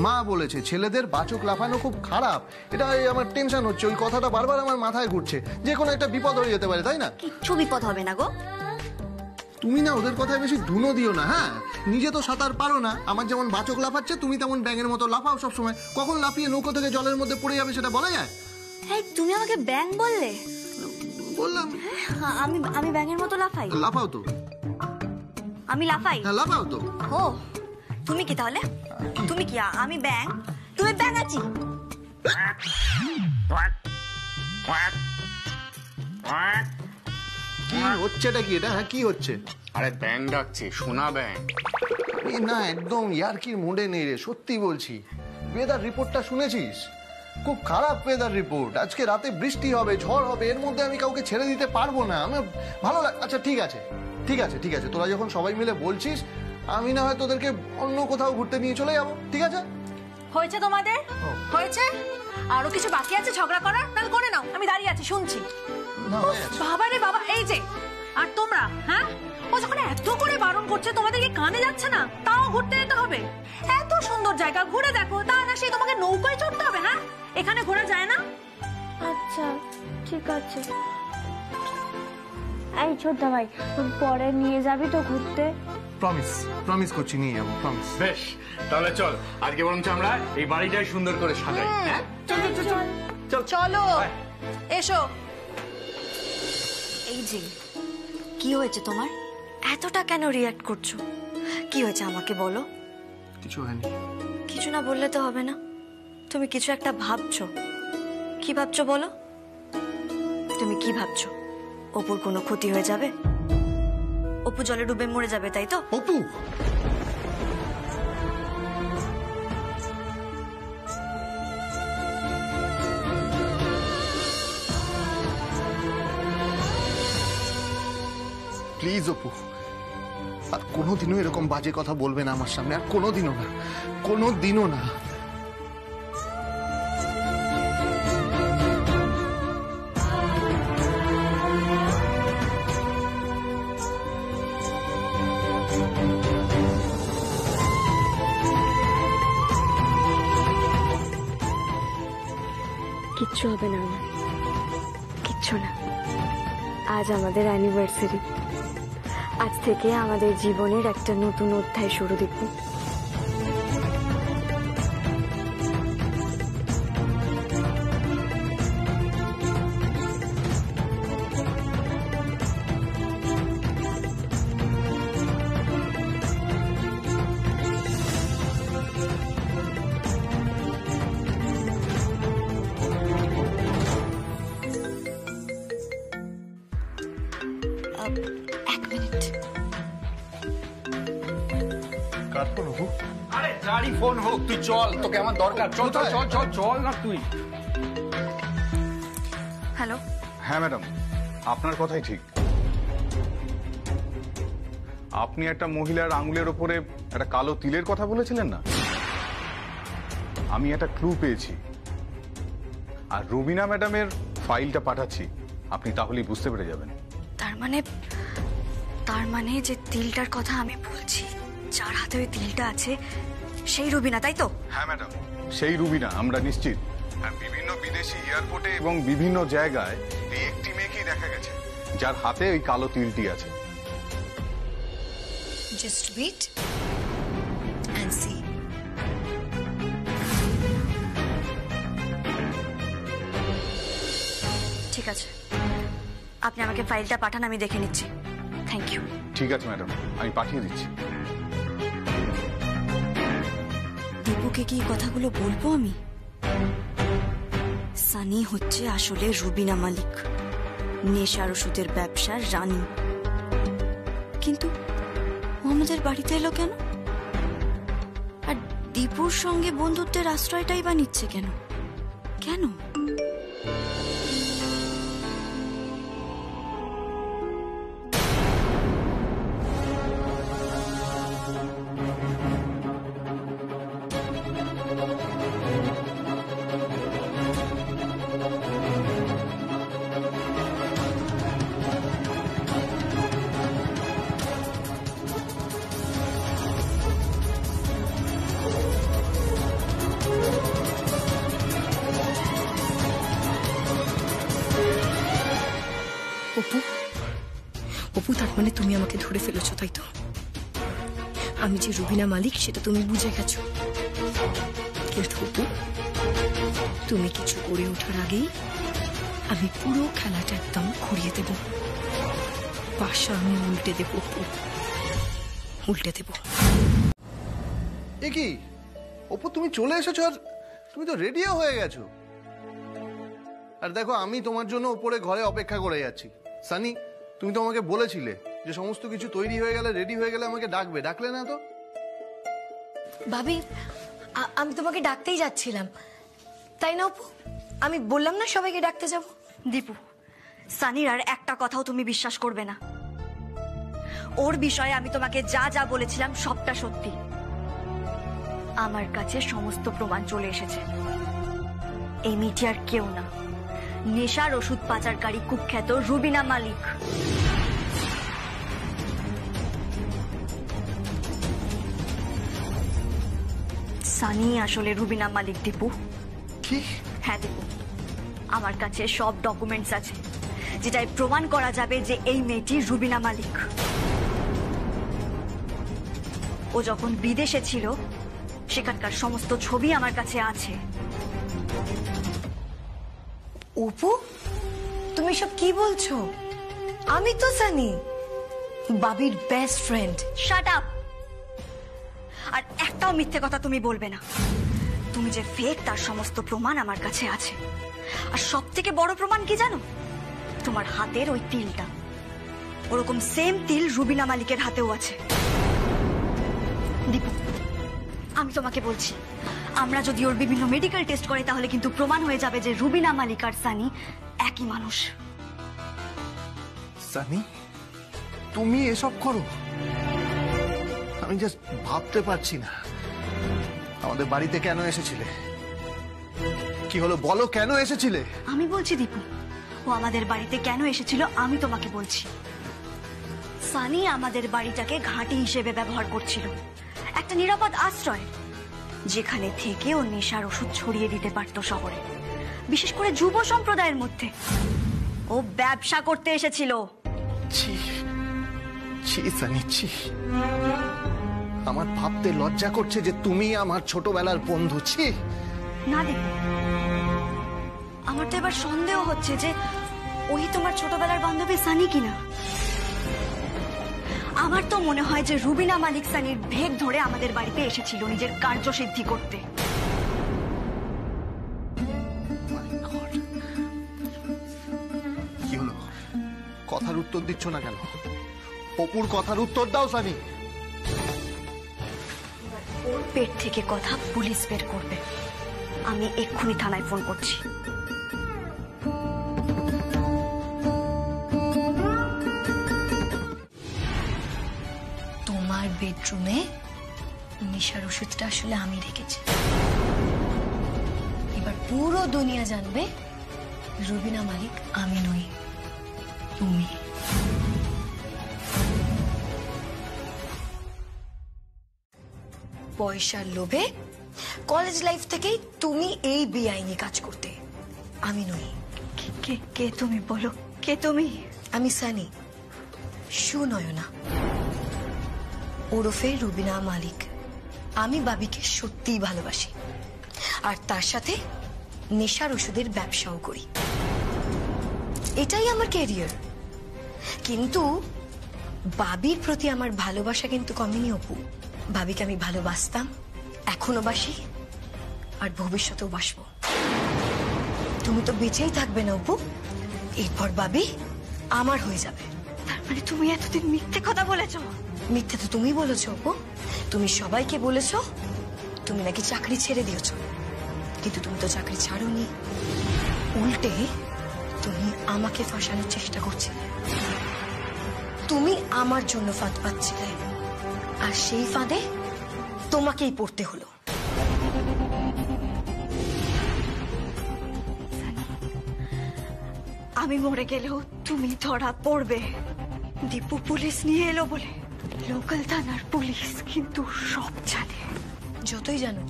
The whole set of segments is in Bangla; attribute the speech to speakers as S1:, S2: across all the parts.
S1: মা বলেছে ছেলেদের বাচক লাফানো খুব খারাপ। এটা আমার টেনশন হচ্ছে, ওই কথাটা বারবার আমার মাথায় ঘুরছে, যে কোনো একটা বিপদ হয়ে যেতে পারে, তাই না?
S2: কিচ্ছু বিপদ হবে না গো।
S1: তুমি না ওদের কথায় বেশি ধুনো দিও না। হ্যাঁ, নিজে তো সাঁতার পারো না, আমার যেমন বাচক লাফাচ্ছে তুমি তেমন ব্যাঙের মতো লাফাও সবসময়। কখন লাফিয়ে নৌকো থেকে জলের মধ্যে পড়ে যাবে সেটা বলা যায়?
S2: তুমি আমাকে ব্যাঙ বললে?
S1: বললাম।
S2: আমি ব্যাঙের মতো লাফাই?
S1: লাফাও তো।
S2: আমি লাফাই?
S1: হ্যাঁ লাফাও তো।
S2: ও তুমি কি তাহলে? তুমি কি? আমি ব্যাঙ, তুমি ব্যাঙ আছি।
S1: কি হচ্ছেটা কি এটা? হ্যাঁ কি হচ্ছে?
S3: আরে ব্যাং ডাকছে, সোনা ব্যাং।
S1: না একদম ইয়ার্কির মুডে নেই রে, সত্যি বলছি। ওয়েদার রিপোর্টটা শুনেছিস? খুব খারাপ ওয়েদার রিপোর্ট। আজকে রাতে বৃষ্টি হবে, ঝড় হবে, এর মধ্যে আমি কাউকে ছেড়ে দিতে পারবো না। আমার ভালো আচ্ছা ঠিক আছে ঠিক আছে ঠিক আছে, তোরা যখন সবাই মিলে বলছিস আমি না হয় তোদেরকে অন্য কোথাও ঘুরতে নিয়ে চলে যাবো, ঠিক আছে?
S4: হয়েছে তোমাদের? হয়েছে? আরো কিছু বাকি আছে ঝগড়া করার? তাহলে করে নাও, আমি দাঁড়িয়ে আছি শুনছি। বাবা রে বাবা, এই যে আর তোমরা, হ্যাঁ ও যখন এত করে বারণ করছে তোমাদের কি কানে যাচ্ছে না? তাও ঘুরতে যেতে হবে? এত সুন্দর জায়গা, ঘুরে দেখো। তা না সেই তোমাকে নৌকায় চড়তে হবে? হ্যাঁ, এখানে ঘোরা যায় না?
S5: আচ্ছা ঠিক আছে। এই ছোট ভাই, পরে নিয়ে যাবি তো ঘুরতে?
S1: প্রমিস করছি নিয়ে যাবো, প্রমিস।
S3: বেশ, তাহলে চল আজকে বরঞ্চ আমরা এই বাড়িটাই সুন্দর করে সাজাই। হ্যাঁ
S4: চলো এসো।
S2: এই যে কি হয়েছে তোমার? এতটা কেন রিঅ্যাক্ট করছো? কি হয়েছে আমাকে বলো।
S1: কিছু হয়নি।
S2: কিছু না বললে তো হবে না, তুমি কিছু একটা ভাবছো। কি ভাবছো বলো? তুমি কি ভাবছো? অপুর কোনো ক্ষতি হয়ে যাবে? অপু জলে ডুবে মরে যাবে, তাই তো?
S1: অপু প্লিজ, অপু আর কোনোদিনও এরকম বাজে কথা বলবে না আমার সামনে, আর কোনোদিনও না, কোনোদিনও না।
S5: কিচ্ছু হবে না আমার, কিচ্ছু না। আজ আমাদের অ্যানিভার্সারি, আজ থেকে আমাদের জীবনের একটা নতুন অধ্যায় শুরু দেখব।
S3: আরে যারই ফোন হোক, তুই চল, তোকে আমার দরকার। চল চল চল চল চল না তুই।
S2: হ্যালো।
S6: হ্যাঁ ম্যাডাম, আপনার কথাই ঠিক। আপনি একটা মহিলার আঙুলের ওপরে একটা কালো তিলের কথা বলেছিলেন না? আমি একটা ক্লু পেয়েছি, আর রুবিনা ম্যাডামের ফাইলটা পাঠাচ্ছি, আপনি তাহলেই বুঝতে পেরে যাবেন।
S2: তার মানে যে তিলটার কথা আমি বলছি, যার হাতে ওই তিলটা আছে সেই রুবিনা, তাই তো?
S6: হ্যাঁ ম্যাডাম, সেই রুবিনা, আমরা নিশ্চিত। আর বিভিন্ন বিদেশি এয়ারপোর্টে এবং বিভিন্ন জায়গায় এই একটি মেয়েকেই দেখা গেছে যার হাতে ওই কালো তিলটি আছে।
S2: Just wait and see. ঠিক আছে, আপনি আমাকে ফাইলটা পাঠান, আমি দেখে নিচ্ছি। Thank you.
S6: ঠিক আছে ম্যাডাম, আমি পাঠিয়ে দিচ্ছি।
S2: দীপুকে কি কথাগুলো বলবো আমি? সানি হচ্ছে আসলে রুবিনা মালিক, নেশার ওষুধের ব্যবসার রানী। কিন্তু ও আমাদের বাড়িতে এলো কেন? আর দীপুর সঙ্গে বন্ধুত্বের আশ্রয়টাই বা নিচ্ছে কেন? কেন?
S7: অপু, তার মানে তুমি আমাকে ধরে ফেলেছো, তাই তো? আমি যে রুবিনা মালিক সেটা তুমি বুঝে গেছো। কিন্তু অপু, তুমি কিছু করে ওঠার আগেই আমি পুরো খেলাটা একদম ঘুরিয়ে দেব। পাশা আমি উল্টে দেব অপু, উল্টে দেব।
S1: এ কি অপু, তুমি চলে এসেছো আর তুমি তো রেডিও হয়ে গেছো। আর দেখো, আমি তোমার জন্য উপরে ঘরে অপেক্ষা করে যাচ্ছি। সানি, তুমি তো আমাকে বলেছিলে যে সমস্ত কিছু তৈরি হয়ে গেলে, রেডি হয়ে গেলে আমাকে ডাকবে, ডাকলে না তো?
S5: ভাবি, আমি তোমাকে ডাকতেই যাচ্ছিলাম, তাই না অপু? আমি বললাম না সবাইকে ডাকতে যাব।
S2: দীপু, সানির আর একটা কথাও তুমি বিশ্বাস করবে না। ওর বিষয়ে আমি তোমাকে যা যা বলেছিলাম সবটা সত্যি। আমার কাছে সমস্ত প্রমাণ চলে এসেছে। এই মেয়েটি আর কেউ না, নেশার ওষুধ পাচারকারী কুখ্যাত রুবিনা মালিক। সানি আসলে রুবিনা মালিক। দীপু,
S1: কি?
S2: হ্যাঁ দীপু, আমার কাছে সব ডকুমেন্টস আছে যেটাই প্রমাণ করা যাবে যে এই মেয়েটি রুবিনা মালিক। ও যখন বিদেশে ছিল সেখানকার সমস্ত ছবি আমার কাছে আছে।
S5: অপু, তুমি সব কি বলছো? আমি তো সানি, বাবির বেস্ট ফ্রেন্ড।
S2: Shut up! আর একটাও মিথ্যে কথা তুমি বলবে না। তুমি যে ফেক তার সমস্ত প্রমাণ আমার কাছে আছে। আর সব থেকে বড় প্রমাণ কি জানো? তোমার হাতের ওই তিলটা। ওরকম সেম তিল রুবিনা মালিকের হাতেও আছে। দীপু, আমি তোমাকে বলছি, আমরা যদি ওর বিভিন্ন মেডিকেল টেস্ট করি তাহলে কিন্তু প্রমাণ হয়ে যাবে যে রুবিনা মালিক আর সানি একই মানুষ।
S1: সানি, তুমি এসব করো? আমি জাস্ট ভাবতে পারছি না। আমাদের বাড়িতে কেন এসেছিলে? কি হলো বলো, কেন এসেছিলে?
S2: আমি বলছি দীপু, ও আমাদের বাড়িতে কেন এসেছিল আমি তোমাকে বলছি। সানি আমাদের বাড়িটাকে ঘাঁটি হিসেবে ব্যবহার করছিল, একটা নিরাপদ আশ্রয়, যেখানে থেকে ও নেশার ওষুধ ছড়িয়ে দিতে পারত শহরে, বিশেষ করে যুব সম্প্রদায়ের মধ্যে। ও ব্যবসা করতে এসেছিল।
S1: ছি ছি সানি, ছি। আমার ভাবতে লজ্জা করছে যে তুমি আমার ছোটবেলার বন্ধু। ছি।
S2: না দীপু, আমার তো এবার সন্দেহ হচ্ছে যে ওই তোমার ছোটবেলার বান্ধবী সানি কিনা। আমার তো মনে হয় যে রুবিনা মালিক সানির ভেগ ধরে আমাদের বাড়িতে এসেছিল নিজের কার্যসিদ্ধি করতে।
S1: কি হলো? কথার উত্তর দিচ্ছ না কেন? অপুর কথার উত্তর দাও সানি।
S2: ওর পেট থেকে কথা পুলিশ বের করবে। আমি এক্ষুনি থানায় ফোন করছি।
S7: তোমার বেডরুমে নেশার ওষুধটা আসলে আমি রেখেছি। এবার পুরো দুনিয়া জানবে রুবিনা মালিক আমি নই, তুমি। পয়সার লোভে কলেজ লাইফ থেকেই তুমি এই বেআইনি কাজ করতে। আমি নই।
S2: কে কে তুমি বলো, কে তুমি?
S7: আমি সানি, সুনয়না ওরফে রুবিনা মালিক। আমি বাবিকে সত্যিই ভালোবাসি, আর তার সাথে নেশার ওষুধের ব্যবসাও করি। এটাই আমার ক্যারিয়ার। কিন্তু বাবির প্রতি আমার ভালোবাসা কিন্তু কমেনি অপু। বাবিকে আমি ভালোবাসতাম, এখনো বাসি, আর ভবিষ্যতেও বাসবো। তুমি তো বেঁচেই থাকবে না অপু। এরপর বাবি আমার হয়ে যাবে।
S2: তার মানে তুমি এতদিন মিথ্যে কথা বলেছো?
S7: মিথ্যে তো তুমি বলেছো অপু। তুমি সবাইকে বলেছো তুমি নাকি চাকরি ছেড়ে দিয়েছো, কিন্তু তুমি তো চাকরি ছাড়োনি। উল্টে তুমি আমাকে ফাঁসানোর চেষ্টা করছিলে। তুমি আমার জন্য ফাঁদ পাচ্ছিলে, আর সেই ফাঁদে তোমাকেই পড়তে হলো।
S2: আমি মরে গেলেও তুমি ধরা পড়বে। দীপু পুলিশ নিয়ে এলো বলে লোকাল থানার পুলিশ কিন্তু সব জানে।
S7: যতই জানুক।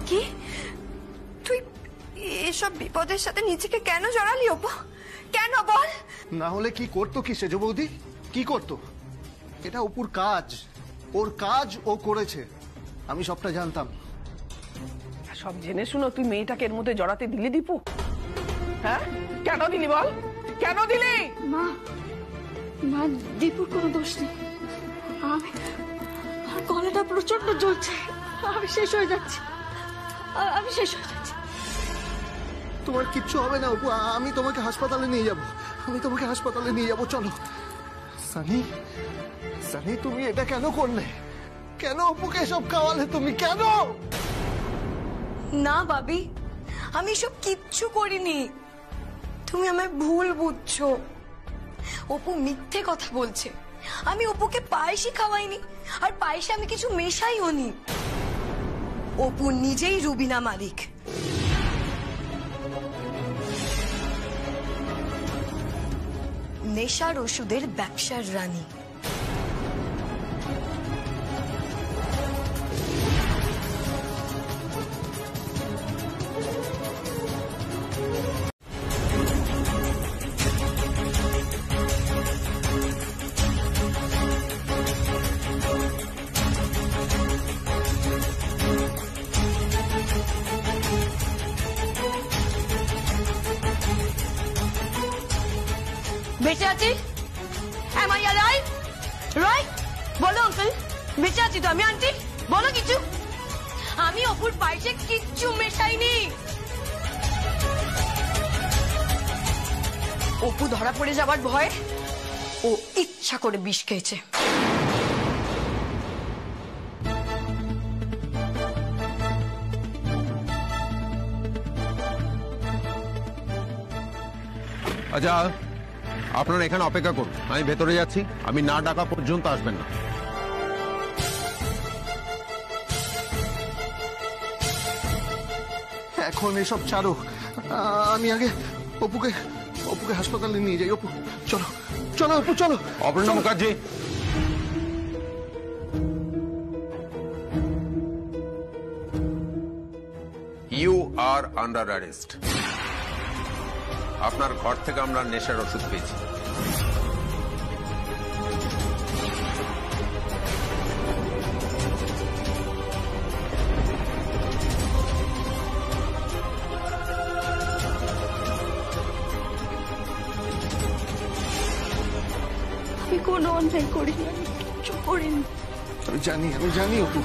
S5: কি তুই এসব বিপদের সাথে নিজেকে কেন জড়ালি অপু?
S7: কেন বল?
S1: না হলে কি করতো কি সেজ বৌদি? কি করতো? এটা অপুর কাজ, ওর কাজ ও করেছে, আমি সবটা জানতাম।
S8: সব জেনে শুনো তুই মেয়েটাকে এর মধ্যে জড়াতে দিলি দীপু? হ্যাঁ কেন দিলি বল, কেন দিলি?
S5: মা মা দীপুর কোনো দোষ নেই। আমার গলাটা প্রচন্ড জ্বলছে, আমি শেষ হয়ে যাচ্ছি, আমি শেষ হয়ে যাচ্ছি।
S1: তোমার কিচ্ছু হবে না অপু, আমি তোমাকে হাসপাতালে নিয়ে যাব, আমি তোমাকে হাসপাতালে নিয়ে যাব, চলো। সানি, সানি তুমি এটা কেন করলে? কেন অপুকে সব খাওয়ালে তুমি, কেন?
S7: না বাবি, আমি সব কিচ্ছু করিনি, তুমি আমার ভুল বুঝছো। অপু মিথ্যে কথা বলছে, আমি অপুকে পায়েসই খাওয়াইনি, আর পায়েসে আমি কিছু মেশাইও নি। অপু নিজেই রুবিনা মালিক। নেশার ওষুধের ব্যবসার রানী। বেঁচে আছি? Am I alive? Right? বলো আঙ্কেল, বেঁচে আছি তো আমি? আন্টি বলো কিছু। আমি অপুর পায়েসে কিচ্ছু মেশাইনি। অপু ধরা পড়ে যাবার ভয়ে ও ইচ্ছা করে বিষ খেয়েছে।
S9: আচ্ছা আপনারা এখানে অপেক্ষা করুন, আমি ভেতরে যাচ্ছি, আমি না ডাকা পর্যন্ত আসবেন না।
S1: এখন এসব ছাড়ো, আমি আগে অপুকে হাসপাতালে নিয়ে যাই। অপু চলো, চলো অপু চলো।
S9: Aparna Mukherjee, you are under arrest. আপনার ঘর থেকে আমরা নেশার ওষুধ পেয়েছি।
S5: আমি কোনো অন্যায় করিনি, আমি কিচ্ছু করিনি।
S1: আমি জানি অপু।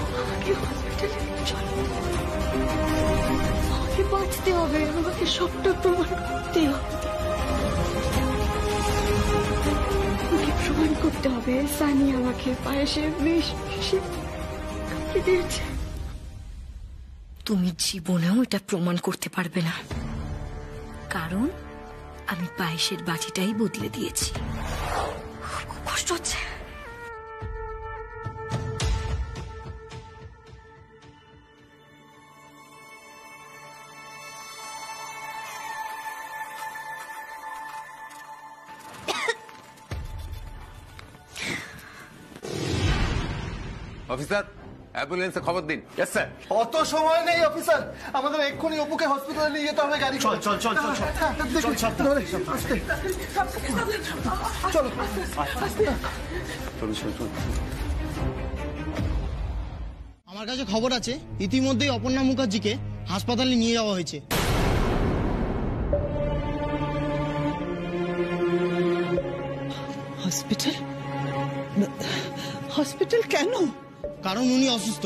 S5: আমাকে বাঁচতে হবে, আমাকে সবটা প্রমাণ করতে হবে। আমাকে প্রমাণ করতে হবে সানি আমাকে পায়েসে বিষ মিশিয়ে দিয়েছে।
S7: তুমি জীবনেও এটা প্রমাণ করতে পারবে না, কারণ আমি পায়েসের বাটিটাই বদলে দিয়েছি। খুব কষ্ট হচ্ছে।
S9: অফিসার, অ্যাম্বুলেন্সে খবর দিন।
S3: Yes sir.
S1: অত সময় নেই অফিসার, আমাদের এক্ষুনি অপুকে হসপিটালে নিয়ে যেতে হবে। গাড়ি চল চল চল চল চলো।
S10: আমার কাছে খবর আছে, ইতিমধ্যেই অপর্ণা মুখার্জিকে হাসপাতালে নিয়ে যাওয়া হয়েছে।
S11: হসপিটাল? হসপিটাল কেন?
S10: কারণ উনি অসুস্থ,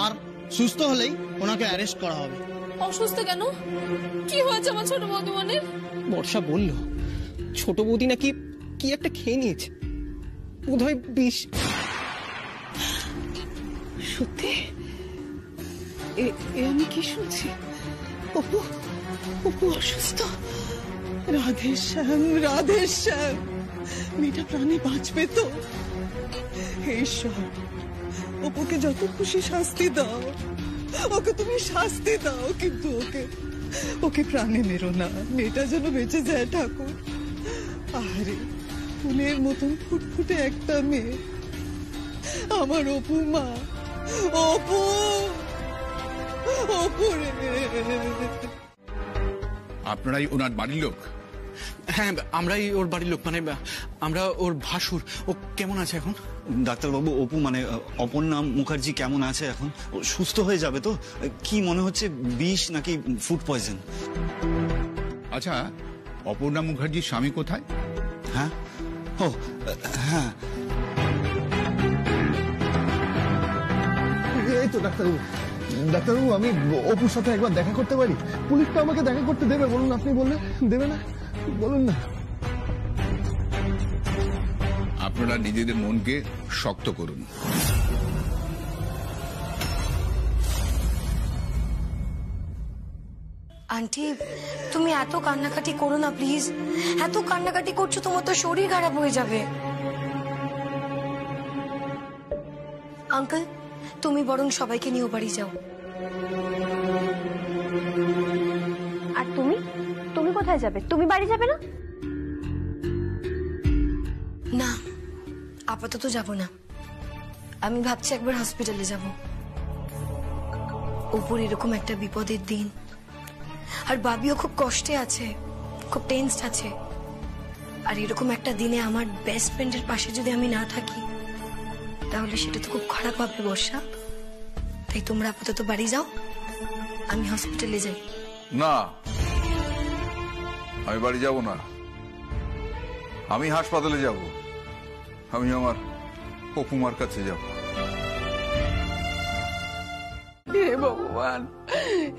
S10: আর সুস্থ হলেই ওনাকে অ্যারেস্ট করা হবে।
S12: অসুস্থ কেন? কি হয়েছে আমার ছোট বৌদিমণির?
S11: বর্ষা বলল ছোট বৌদি নাকি কি একটা খেয়ে নিয়েছে, বোধহয় বিষ। সত্যি? আমি কি শুনছি? অপু অপু অসুস্থ? রাধে শ্যাম, রাধে শ্যাম, মেয়েটা প্রাণে বাঁচবে তো? ঈশ্বর, অপুকে যত খুশি শাস্তি দাও, ওকে তুমি শাস্তি দাও, কিন্তু ওকে প্রাণে মেরো না, মেয়েটা যেন বেঁচে যায় ঠাকুর। আরে ফুলের মতন ফুটফুটে একটা মেয়ে, আমার অপু মা, অপু, অপু রে।
S3: আপনারাই ওনার বাড়ির লোক?
S13: হ্যাঁ, আমরাই ওর বাড়ির লোক, মানে আমরা ওর ভাসুর। ও কেমন আছে এখন?
S14: ডাক্তারবাবু, অপু মানে অপর্ণা মুখার্জি কেমন আছে এখন? ও সুস্থ হয়ে যাবে তো? কি মনে হচ্ছে, বিষ নাকি ফুড পয়জন?
S3: আচ্ছা, অপর্ণা মুখার্জির স্বামী কোথায়?
S14: হ্যাঁ, ও হ্যাঁ,
S1: এই তো ডাক্তারবাবু। ডাক্তারবাবু, আমি অপুর সাথে একবার দেখা করতে পারি? পুলিশ তো আমাকে দেখা করতে দেবে, বলুন। আপনি বললে দেবে না? বলুন না।
S3: আপনারা নিজেদের মনকে শক্ত করুন।
S7: আন্টি, তুমি এত কান্নাকাটি করো না প্লিজ। এত কান্নাকাটি করছো, তোমার তো শরীর খারাপ হয়ে যাবে। আঙ্কেল, তুমি বরং সবাইকে নিয়ে বাড়ি যাও।
S5: আর তুমি তুমি কোথায় যাবে? তুমি বাড়ি যাবে না?
S7: না, আপাতত যাব না। আমি ভাবছি একবার হসপিটালে যাব। উপর এরকম একটা বিপদের দিন, আর বাবিও খুব কষ্টে আছে, খুব টেনসড আছে। আর এরকম একটা দিনে আমার বেস্ট ফ্রেন্ডের পাশে যদি আমি না থাকি, তাহলে সেটা তো খুব খারাপ হবে বর্ষা। তাই তোমরা আপাতত বাড়ি যাও, আমি হসপিটালে যাই।
S15: না, আমি বাড়ি যাব না, আমি হাসপাতালে যাব। আমি আমার অপুমার কাছে যাব।
S8: হে ভগবান,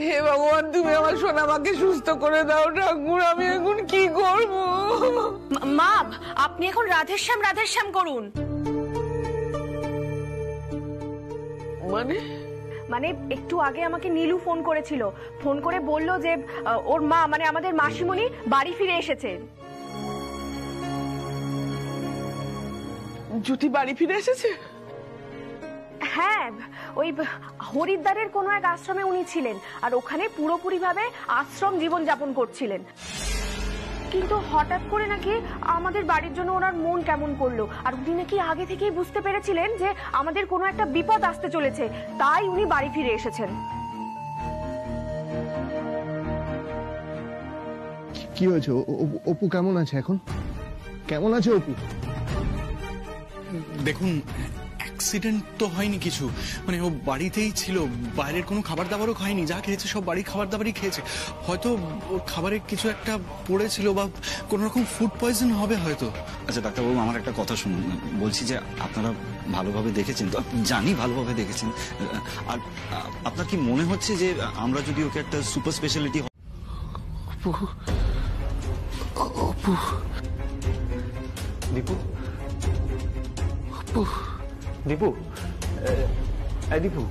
S8: হে ভগবান, তুমি আমার সোনামাকে সুস্থ করে দাও ঠাকুর। আমি এখন কি করব?
S4: মা, আপনি এখন রাধেশ্যাম রাধেশ্যাম করুন।
S5: মানে একটু আগে আমাকে নীলু ফোন করেছিল, ফোন করে বলল যে ওর মা মানে আমাদের মাসিমণি বাড়ি ফিরে এসেছে।
S8: জ্যোতি বাড়ি ফিরে এসেছে?
S5: হ্যাঁ, ওই হরিদ্বারের কোনো এক আশ্রমে উনি ছিলেন, আর ওখানে পুরোপুরি ভাবে আশ্রম জীবন যাপন করছিলেন। কিন্তু হঠাৎ করে নাকি আমাদের বাড়ির জন্য ওনার মন কেমন করলো, আর উনি নাকি আগে থেকেই বুঝতে পেরেছিলেন যে আমাদের কোনো একটা বিপদ আসতে চলেছে, তাই উনি বাড়ি ফিরে এসেছেন।
S1: কি হয়েছে? অপু কেমন আছে এখন? কেমন আছে অপু?
S13: দেখুন, অ্যাক্সিডেন্ট তো হয়নি কিছু, মানে ও বাড়িতেই ছিল, বাইরের কোনো খাবার দাবারও খায়নি, যা খেয়েছে সব বাড়ির খাবার দাবারই খেয়েছে। হয়তো ওর খাবারে কিছু একটা পড়েছিল বা কোন রকম ফুড পয়জন হবে হয়তো।
S14: আচ্ছা ডাক্তারবাবু, আমার একটা কথা শুনুন। বলছি যে আপনারা ভালোভাবে দেখেছেন তো? জানি ভালোভাবে দেখেছেন। আর আপনার কি মনে হচ্ছে যে আমরা যদি ওকে একটা সুপার স্পেশালিটি
S1: দীপু, দীপু, দীপু,
S3: দীপু,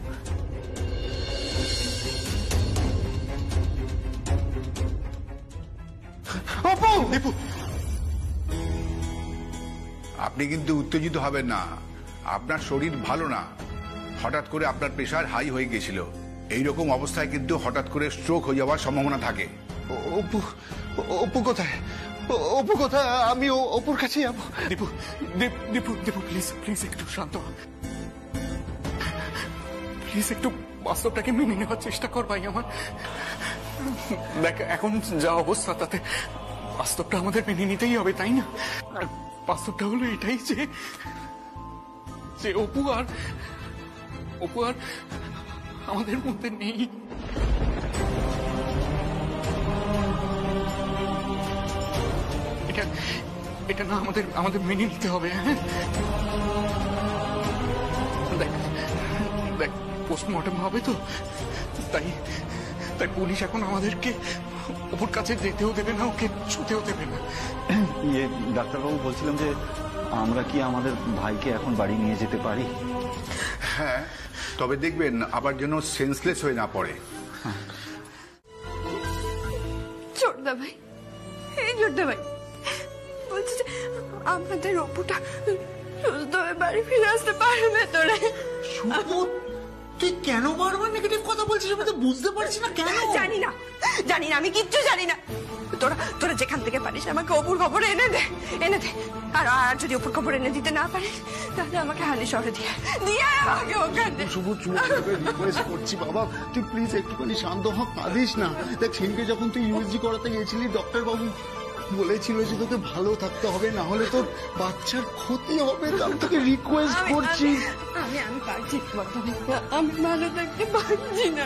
S3: আপনি কিন্তু উত্তেজিত হবেন না। আপনার শরীর ভালো না, হঠাৎ করে আপনার প্রেশার হাই হয়ে গেছিল। এইরকম অবস্থায় কিন্তু হঠাৎ করে স্ট্রোক হয়ে যাওয়ার সম্ভাবনা থাকে।
S1: অপু, অপু কোথায়? অপু কোথায়? আমি অপুর কাছে যাবো।
S13: দীপু, দীপু, দীপু, প্লিজ প্লিজ একটু শান্ত, প্লিজ একটু বাস্তবটাকে মেনে নেওয়ার চেষ্টা কর ভাই আমার। দেখ, এখন যা অবস্থা তাতে বাস্তবটা আমাদের মেনে নিতেই হবে, তাই না? আর বাস্তবটা হলো এটাই যে অপু আর আমাদের মধ্যে নেই। এটা না আমাদের মেনে নিতে হবে। হ্যাঁ, দেখ পোস্টমর্টম হবে তো, তাই পুলিশ এখন আমাদেরকে ওর কাছে যেতেও দেবে না, ওকে ছুতেও দেবে না।
S14: ডাক্তারবাবু, বলছিলাম যে আমরা কি আমাদের ভাইকে এখন বাড়ি নিয়ে যেতে পারি?
S3: হ্যাঁ, তবে দেখবেন আবার যেন সেন্সলেস হয়ে না পড়ে।
S7: জোরদা ভাই, এই জোরদা ভাই, বলছি যে আমাদের অপুটা সুস্থ হয়ে বাড়ি ফিরে আসতে পারে ভেতরে।
S11: তুই কেন বারবার নেগেটিভ কথা বলছিস? আমি তো বুঝতে পারছি না কেন।
S7: জানি না, আমি কিচ্ছু জানি না। তোরা যেখান থেকে পারিস আমাকে অপুর খবর এনে দে। আর যদি অপুর খবর এনে দিতে না পারিস, তাহলে আমাকে হালি শহরে দিয়ে আমাকে ওখানে।
S10: শুভ রিকোয়েস্ট করছি বাবা, তুই প্লিজ একটুখানি শান্ত হ, কাঁদিস না। দেখ, সেদিনকে যখন তুই ইউএসজি করাতে গেছিলি, ডক্টর বাবু
S16: বলেছিল যে তোকে ভালো থাকতে হবে, না হলে তোর বাচ্চার ক্ষতি হবে। আমি তোকে রিকোয়েস্ট করছি।
S11: আমি পারছি না, আমি ভালো থাকতে পারছি না।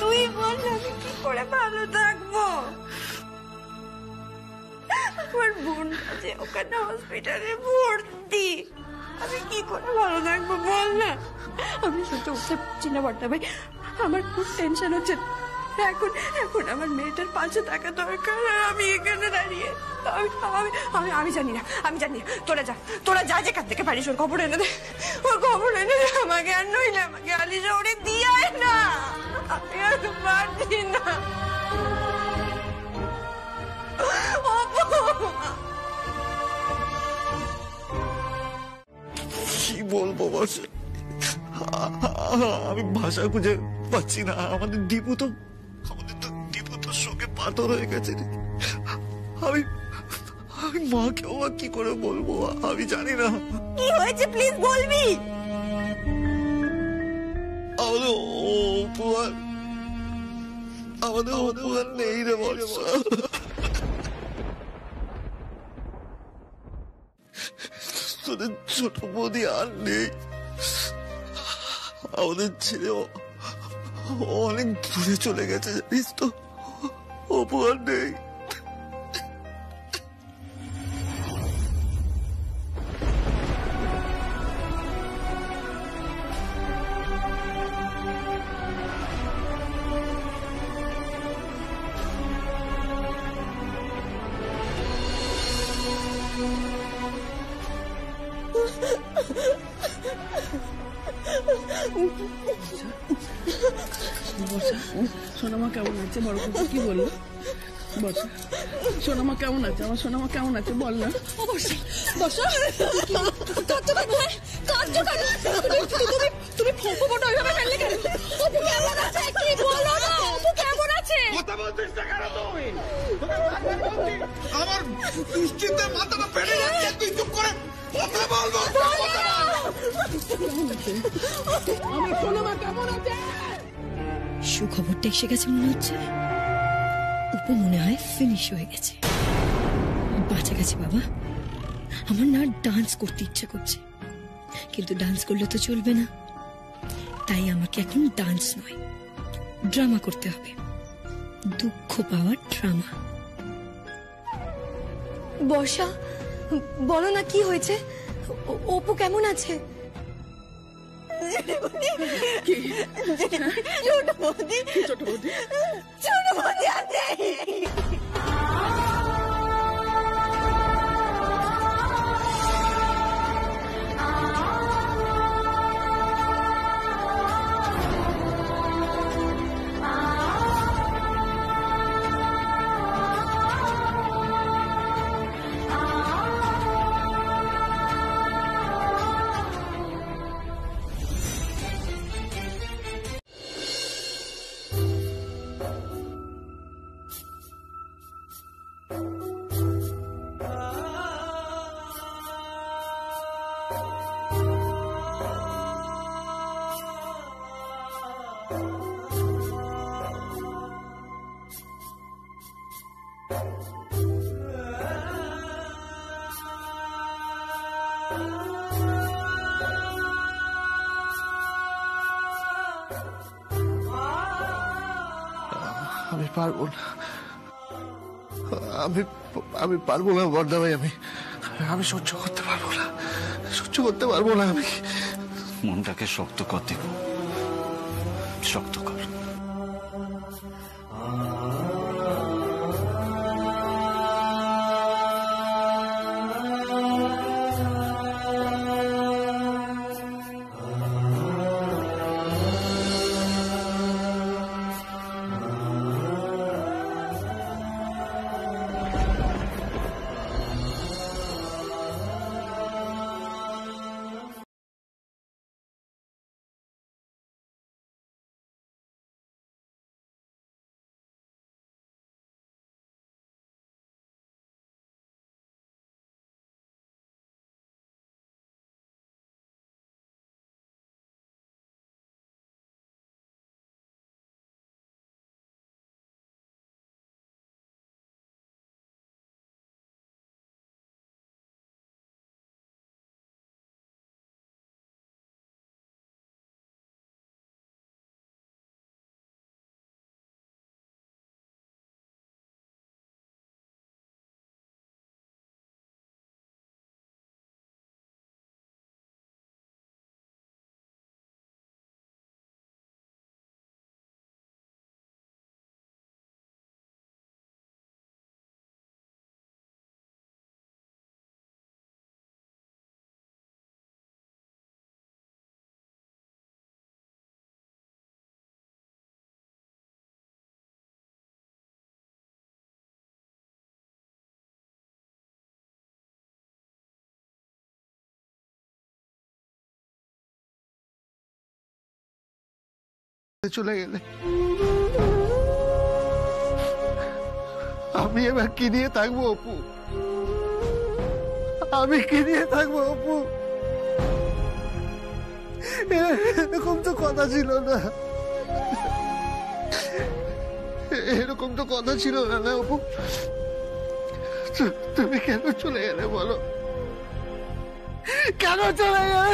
S11: তুই বল আমি কি করে ভালো থাকবো? আমার বোন আছে ওখানে হসপিটালে ভর্তি, আমি কি করে ভালো থাকবো বল না? আমি শুধু উঠতে পারছি না বড়দা ভাই, আমার খুব টেনশন হচ্ছে। এখন এখন আমার মেয়েটার পাশে থাকা দরকার, আর আমি এখানে দাঁড়িয়ে আমি জানি না, তোরা যা যেখান থেকে পারিস ওর খবর এনে দে, ওর খবর এনে দে আমাকে, আর নইলে আমাকে আলি শহরে দিয়ে আয় না, আমি আর পারছি না।
S16: কি বলবো বস, আমি ভাষা খুঁজে পাচ্ছি না। আমাদের দীপু তো শোকে পাথর হয়ে গেছে। আমি মাকেও কি করে বলবো আমি জানি না।
S11: কি হয়েছে প্লিজ বলবি?
S16: আমাদের উপহার নেই রে বর্ষা। তোদের ছোট বৌদি আর নেই, আমাদের ছেলে অনেক দূরে চলে গেছে জানিস তো, উপহার নেই।
S11: সোনামা কেমন আছে? বড় কুকুর কি বললো? বর্ষা, সোনামা কেমন আছে? আমার সোনামা কেমন আছে বল না। তুমি ফোঁপোটা ওইভাবে ফেললে কেন? অপু কেমন আছে কি বলো না? অপু কেমন আছে?
S16: কথা বলছিস না কেন তুই? আমার দুশ্চিন্তার মাথাটা ফেটে যাচ্ছে, তুই চুপ করে কথা বলবো।
S11: আমার সোনামা কেমন আছে?
S7: সুখবরটা এসে গেছে মনে হচ্ছে। উপর মনে হয় ফিনিশ হয়ে গেছে, বাঁচা গেছে বাবা। আমার না ডান্স করতে ইচ্ছা করছে, কিন্তু ডান্স করলে তো চলবে না, তাই আমাকে এখন ডান্স নয় ড্রামা করতে হবে। দুঃখ পাওয়ার ড্রামা।
S17: বর্ষা বলো না কি হয়েছে? অপু কেমন আছে?
S11: ছোট বৌদি আছে।
S1: আমি পারবো না, আমি পারবো না বর্দা ভাই, আমি সহ্য করতে পারবো না, আমি।
S14: মনটাকে শক্ত কর দেব, শক্ত কর।
S1: চলে গেলে আমি এবার কি নিয়ে থাকবো অপু? আমি কি নিয়ে থাকবো অপু? এরকম তো কথা ছিল না, এরকম তো কথা ছিল না না অপু। তুমি কেন চলে গেলে বলো, কেন চলে গেলে?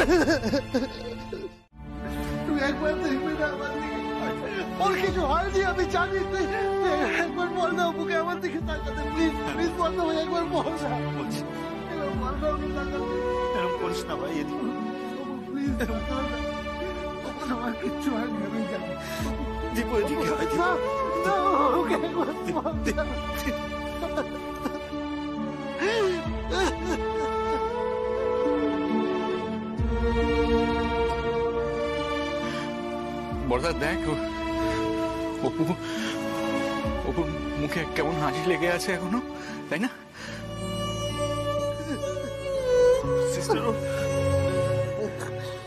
S1: তুমি একবার দেখবে না আমার দিকে? ওর কিছু হয়নি আমি জানি, একবার বল না অপুকে আমার দিকে তাকাতে, প্লিজ প্লিজ বল না ভাই, একবার বল না।
S16: এরকম করিস না ভাই,
S1: প্লিজ আমার কিচ্ছু হয়নি আমি জানি।
S16: দীপু এদিকে আয়, দীপু।
S1: ওকে একবার বল না।
S13: বড়দা দেখ, অপুর মুখে কেমন হাসি লেগে আছে এখনো, তাই না?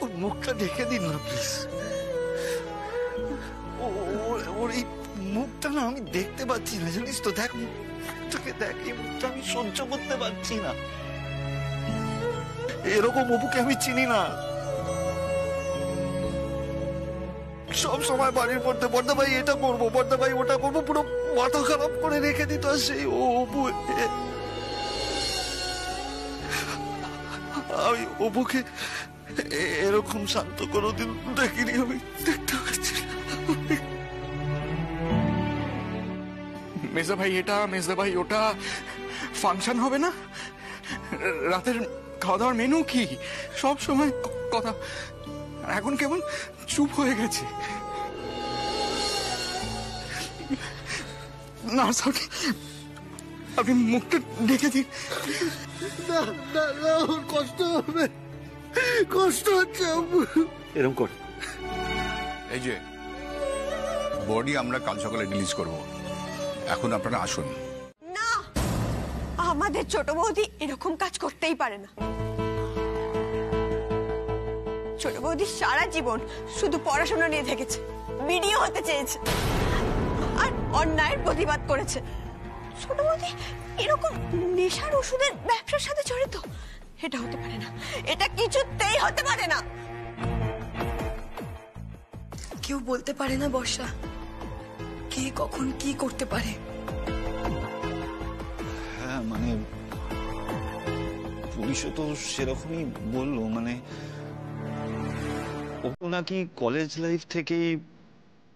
S16: ওর মুখটা ঢেকে দিন না প্লিজ। ওর এই মুখটা না আমি দেখতে পাচ্ছি না, জানিস তো? দেখ মুখটাকে, দেখ এই মুখটা আমি সহ্য করতে পারছি না। এরকম অপুকে আমি চিনি না। সব সময় বাড়ির মধ্যে বড়দা ভাই এটা করবো, বড়দা ভাই ওটা করবো, পুরো মাথা খারাপ করে রেখে দিত। আর সেই অপু, আমি অপুকে এরকম শান্ত কোনোদিন দেখিনি, আমি দেখতে পাচ্ছি না।
S13: মেজদা ভাই এটা, মেজদা ভাই ওটা, ফাংশন হবে না? রাতের খাওয়া দাওয়ার মেনু কি? সব সময় কথা, এখন কেমন চুপ হয়ে গেছে। না আপনি মুখটা ডেকে দিন।
S1: না না না, ওর কষ্ট হবে, কষ্ট হচ্ছে।
S16: এরকম কর।
S3: এই যে বডি আমরা কাল সকালে রিলিজ করব, এখন আপনারা আসুন।
S7: না, আমাদের ছোট বৌদি এরকম কাজ করতেই পারে না। ছোট বৌদি সারা জীবন শুধু পড়াশোনা নিয়ে থেকেছে, বিডিও হতে চেয়েছে আর অন্যায়ের প্রতিবাদ করেছে। ছোট বৌদি এরকম নেশার ওষুধের ব্যবসার সাথে জড়িত? এটা হতে পারে না, এটা কিছুতেই হতে পারে না। কেউ বলতে পারে না বর্ষা, কে কখন কি করতে পারে।
S14: হ্যাঁ মানে পুলিশও তো সেরকমই বললো, মানে ও নাকি কলেজ লাইফ থেকে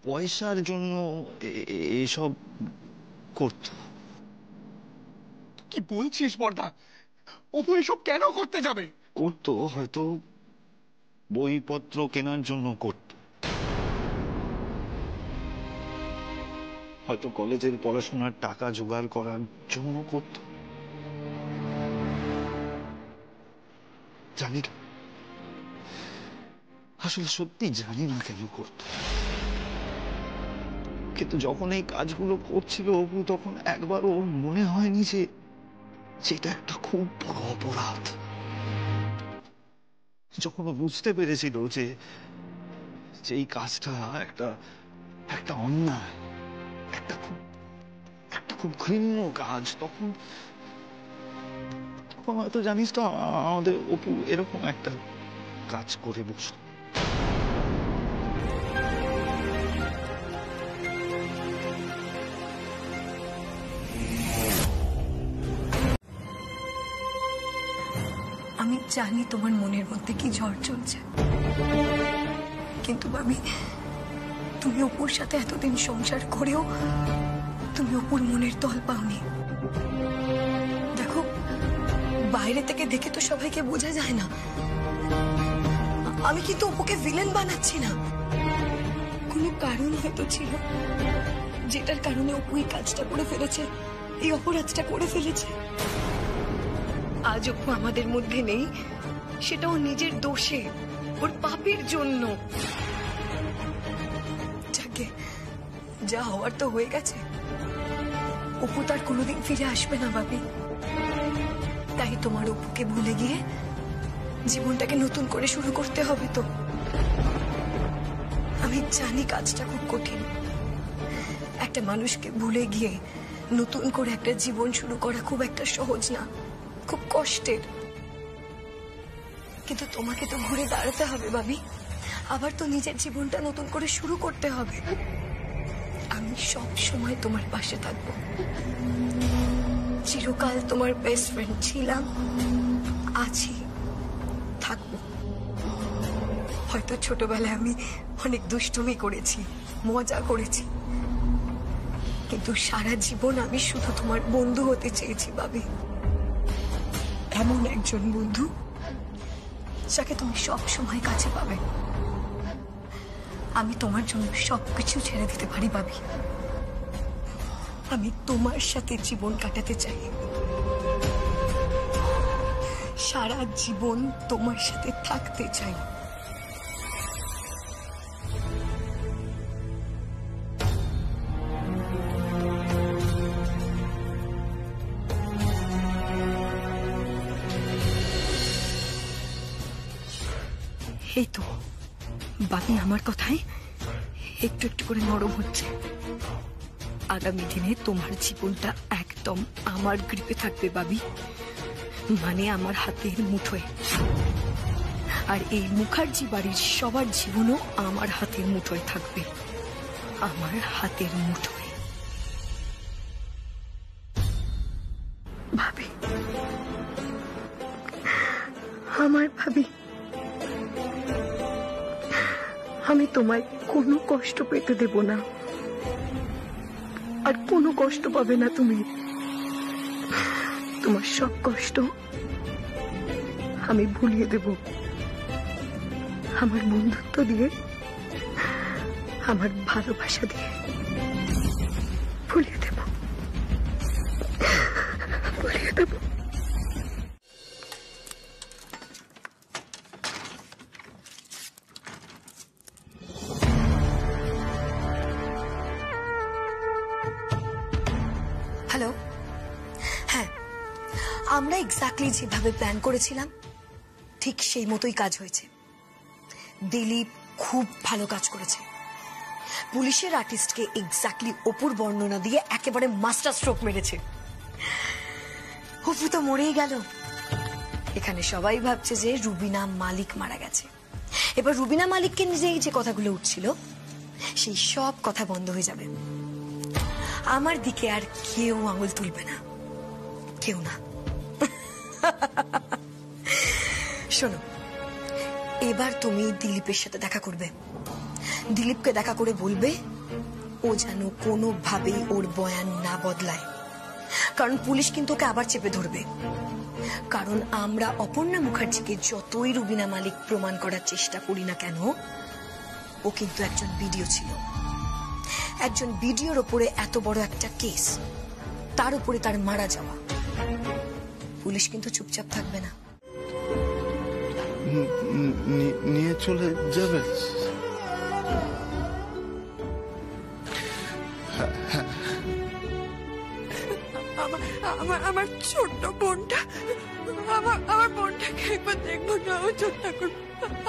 S14: পয়সার জন্য এসব করত।
S13: কি বলছিস বড়দা? অপু এসব কেন করতে যাবে?
S14: করতো হয়তো বইপত্র কেনার জন্য করত, হয়তো কলেজের পড়াশোনার টাকা জোগাড় করার জন্য করত, জানি না, আসলে সত্যি জানি না কেন করত। কিন্তু যখন এই কাজগুলো করছিল অপু, তখন একবারও মনে হয়নি যে সেটা একটা খুব বড় অপরাধ। যখন ও বুঝতে পেরেছিল যে এই কাজটা একটা অন্যায়, একটা খুব ঘৃণ্য কাজ, তখন হয়তো জানিস তো আমাদের অপু এরকম একটা কাজ করে বসত।
S7: আমি জানি তোমার মনের মধ্যে কি ঝড় চলছে, কিন্তু ভাবি তুমি অপুর সাথে এতদিন সংসার করেও তুমি অপুর মনের তল পাওনি। দেখো বাইরে থেকে দেখে তো সবাইকে বোঝা যায় না, আমি কিন্তু অপুকে ভিলেন বানাচ্ছি না। কোনো কারণ হয়তো ছিল যেটার কারণে অপু এই কাজটা করে ফেলেছে, এই অপরাধটা করে ফেলেছে। আজ অপু আমাদের মধ্যে নেই, সেটা ও নিজের দোষে, ওর পাপের জন্য। যাকে যা হওয়ার তো হয়ে গেছে, অপু তার কোনোদিন ফিরে আসবে না ভাবি। তাই তোমার অপুকে ভুলে গিয়ে জীবনটাকে নতুন করে শুরু করতে হবে। তো আমি আমি জানি কাজটা খুব কঠিন। একটা মানুষকে ভুলে গিয়ে নতুন করে একটা জীবন শুরু করা খুব একটা সহজ না, খুব কষ্টের। কিন্তু তোমাকে তো ঘুরে দাঁড়াতে হবে ভাবি, আবার তো নিজের জীবনটা নতুন করে শুরু করতে হবে। আমি সব সময় তোমার পাশে থাকবো, চিরকাল তোমার বেস্ট ফ্রেন্ড ছিলাম, আছি, থাকবো। হয়তো ছোটবেলায় আমি অনেক দুষ্টুমি করেছি, মজা করেছি, কিন্তু সারা জীবন আমি শুধু তোমার বন্ধু হতে চেয়েছি ভাবি। এমন একজন বন্ধু যাকে তুমি সব সময় কাছে পাবে। আমি তোমার জন্য সবকিছু ছেড়ে দিতে পারি ভাবি। আমি তোমার সাথে জীবন কাটাতে চাই, সারা জীবন তোমার সাথে থাকতে চাই। এই তো বাবি আমার কথায় একটু একটু করে নরম হচ্ছে। আগামী দিনে তোমার জীবনটা একদম আমার গ্রিপে থাকবে বাবি, মানে আমার হাতের মুঠোয়। আর এই মুখার্জি বাড়ির সবার জীবনও আমার হাতের মুঠোয় থাকবে, আমার হাতের মুঠোয়। ভাবি, আমার ভাবি, আমি তোমায় কোনো কষ্ট পেতে দেব না, আর কোনো কষ্ট পাবে না তুমি। তোমার সব কষ্ট আমি ভুলিয়ে দেব আমার বন্ধুত্ব দিয়ে, আমার ভালোবাসা দিয়ে ভুলিয়ে দেব, ভুলিয়ে দেব। হ্যালো, হ্যাঁ, আমরা এক্স্যাক্টলি যেভাবে প্ল্যান করেছিলাম ঠিক সেই মতোই কাজ হয়েছে। দিলীপ খুব ভালো কাজ করেছে। পুলিশের আর্টিস্টকে এক্স্যাক্টলি অপুর বর্ণনা দিয়ে একেবারে মাস্টার স্ট্রোক মেরেছে। অপু তো মরেই গেল। এখানে সবাই ভাবছে যে রুবিনা মালিক মারা গেছে। এবার রুবিনা মালিককে নিজেই যে কথাগুলো উঠছিল সেই সব কথা বন্ধ হয়ে যাবে। আমার দিকে আর কেউ আঙুল তুলবে না, কেউ না। শোনো, এবার তুমি দিলীপের সাথে দেখা করবে। দিলীপকে দেখা করে বলবে ও যেন কোনোভাবেই ওর বয়ান না বদলায়, কারণ পুলিশ কিন্তু ওকে আবার চেপে ধরবে। কারণ আমরা অপর্ণা মুখার্জিকে যতই রুবিনা মালিক প্রমাণ করার চেষ্টা করি না কেন, ও কিন্তু একজন ভিডিও ছিল। একজন ভিডিওর ওপরে এত বড় একটা কেস, তার উপরে তার মারা যাওয়া, পুলিশ কিন্তু চুপচাপ থাকবে না।
S1: নিয়ে চলে যাবে?
S7: আমার ছোট্ট বোনটা, আমার বোনটাকে একবার দেখবো না, ও ছোট্ট ঠাকুর,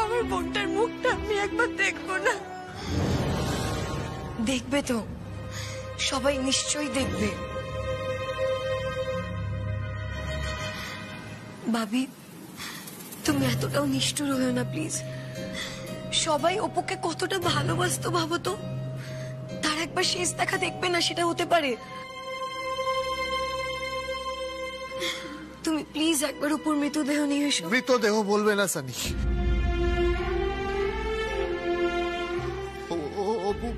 S7: আমার বোনটার মুখটা আমি একবার দেখবো না। দেখবে তো, সবাই নিশ্চয়ই দেখবে। ভাবি, তুমি এতটাও নিষ্ঠুর হয়েও না প্লিজ। সবাই অপুকে কতটা ভালোবাসতো ভাবো তো, তার একবার শেষ দেখা দেখবে না, সেটা হতে পারে। তুমি প্লিজ একবার অপুর মৃতদেহ নিয়ে এসো।
S1: মৃতদেহ বলবে না সানি। অপু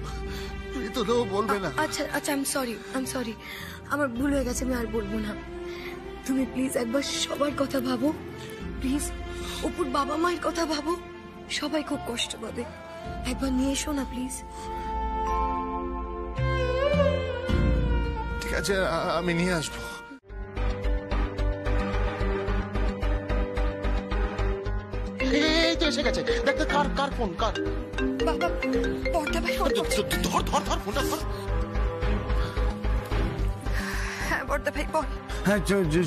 S1: মৃতদেহ বলবে না।
S7: আচ্ছা আচ্ছা, আই এম সরি, আমার ভুল হয়ে গেছে, আমি আর বলবো না। তুমি প্লিজ একবার সবার কথা ভাবো, প্লিজ অপুর বাবা মায়ের কথা ভাবো, সবাই খুব কষ্ট পাবে। একবার নিয়ে এসো না প্লিজ।
S1: ঠিক আছে, আমি নিয়ে আসবো। এই তো এসে গেছে, দেখ কার ফোন, কার?
S7: বাবা, বড়দা ভাই,
S1: ধর ফোনটা ধর।
S7: হ্যাঁ বড়দা ভাই, বল।
S1: হ্যাঁ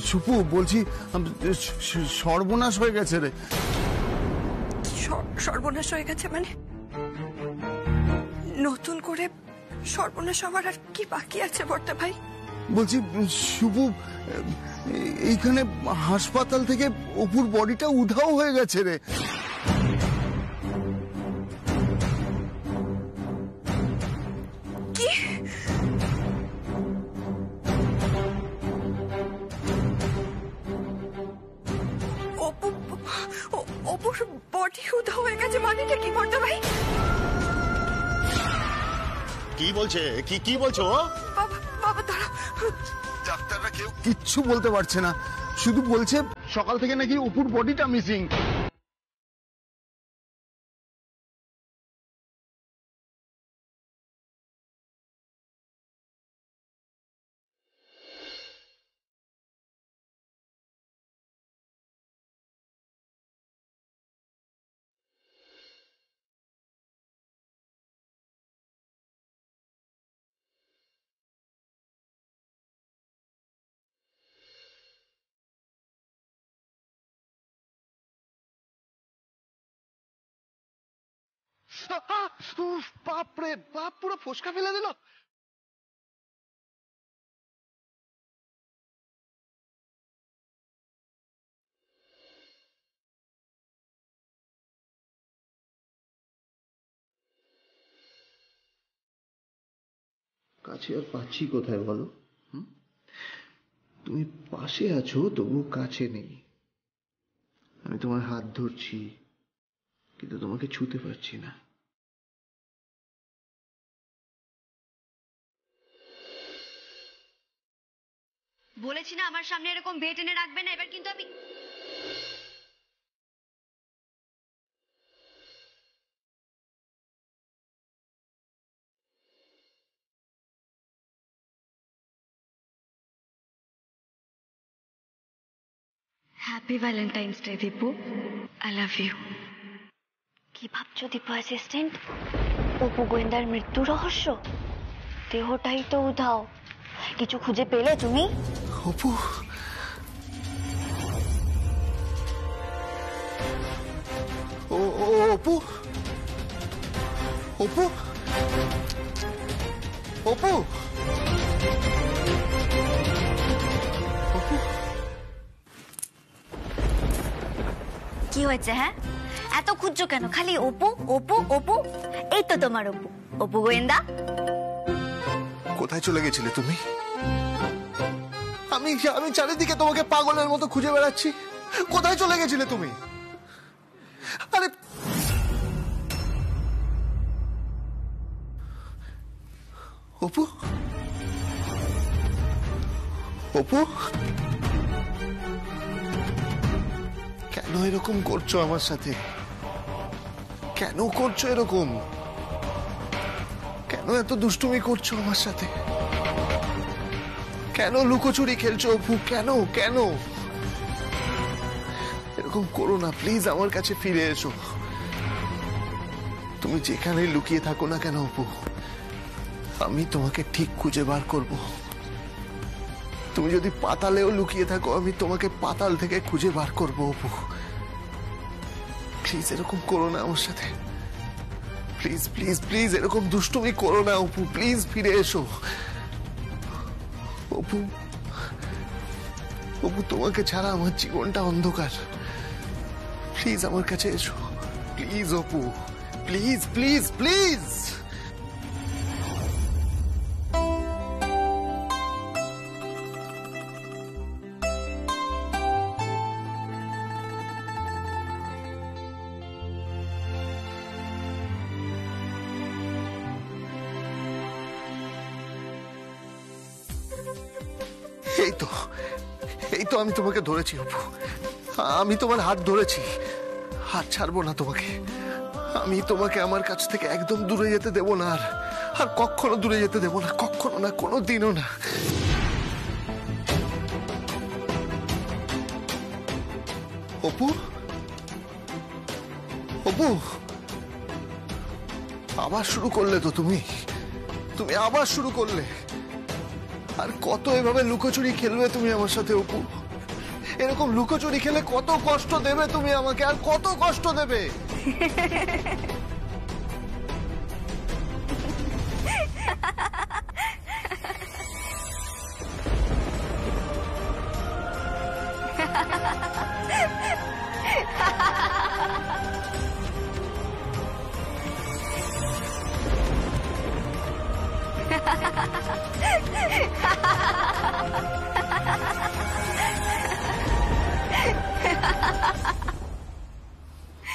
S1: সুপু, বলছি সর্বনাশ হয়ে গেছে রে।
S7: সর্বনাশ হয়ে গেছে মানে?
S2: নতুন করে সর্বনাশ হবার আর কি বাকি আছে বড়দা ভাই?
S16: বলছি শুভ, এইখানে হাসপাতাল থেকে অপুর বডিটা উধাও হয়ে গেছে রে।
S2: কি? অপুর বডি উধাও হয়ে গেছে মানেটা কি বড়দা ভাই?
S16: কি বলছে? কি বলছো?
S2: বাবা দাঁড়া,
S16: ডাক্তাররা কেউ কিচ্ছু বলতে পারছে না, শুধু বলছে সকাল থেকে নাকি অপুর বডিটা মিসিং।
S1: বাপরে বাপ, পুরো ফসকা ফেলে দিল। কাছে আর পাচ্ছি কোথায় বলো? তুমি পাশে আছো তবু কাছে নেই। আমি তোমার হাত ধরছি কিন্তু তোমাকে ছুতে পারছি না।
S18: বলেছি না আমার সামনে এরকম ভেট এনে রাখবে না, এবার কিন্তু আমি happy Valentine's day Dipu, I love you. কি ভাবছো দীপু অ্যাসিস্ট্যান্ট? অপু গোয়েন্দার মৃত্যু রহস্য? দেহটাই তো উধাও, কিছু খুঁজে পেলে তুমি?
S1: অপু, অপু, অপু, অপু,
S18: কি হয়েছে? হ্যাঁ, এত খুঁজছো কেন? খালি অপু অপু অপু, এই তো তোমার অপু, অপু গোয়েন্দা।
S1: কোথায় চলে গেছিলে তুমি? আমি চারিদিকে তোমাকে পাগলের মতো খুঁজে বেড়াচ্ছি, কোথায় চলে গেছিলে তুমি? আরে অপু, অপু, কেন এরকম করছো আমার সাথে? কেন করছো এরকম? কেন এত দুষ্টুমি করছো আমার সাথে? কেন লুকোচুরি খেলছো অপু? কেন কেন এরকম করো না প্লিজ, আমার কাছে ফিরে এসো। তুমি যেখানে লুকিয়ে থাকো না কেন অপু, আমি তোমাকে ঠিক খুঁজে বার করব। তুমি যদি পাতালেও লুকিয়ে থাকো, আমি তোমাকে পাতাল থেকে খুঁজে বার করব অপু। প্লিজ এরকম করো না আমার সাথে, প্লিজ প্লিজ প্লিজ এরকম দুষ্টুমি করো না অপু, প্লিজ ফিরে এসো অপু। অপু, তোমাকে ছাড়া আমার জীবনটা অন্ধকার, প্লিজ আমার কাছে এসো please Apu, please please please. এই তো আমি তোমাকে ধরেছি অপু, আমি তোমার হাত ধরেছি, হাত ছাড়বো না তোমাকে। আমি তোমাকে আমার কাছ থেকে একদম দূরে যেতে দেব না, আর কখনো দূরে যেতে দেব না, কখনো না, কোনো দিনও না। অপু, অপু, আবার শুরু করলে তো তুমি আবার শুরু করলে। আর কত এভাবে লুকোচুরি খেলবে তুমি আমার সাথে অপু? এরকম লুকোচুরি খেলে কত কষ্ট দেবে তুমি আমাকে, আর কত কষ্ট দেবে?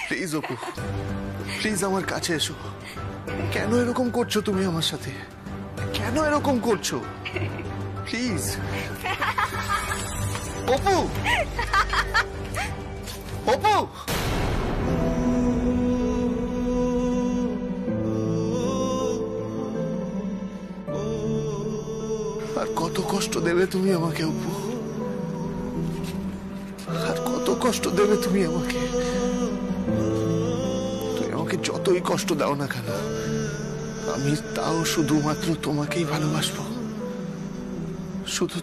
S1: প্লিজ অপু, প্লিজ আমার কাছে এসো। কেন এরকম করছো তুমি আমার সাথে? কেন এরকম করছো? প্লিজ অপু, অপু। আর কত কষ্ট দেবে তুমি আমাকে অপু? আর কত কষ্ট দেবে তুমি আমাকে? তুমি আমাকে যতই কষ্ট দাও না কেন, আমি তাও শুধুমাত্র তোমাকেই ভালোবাসবো। শুধু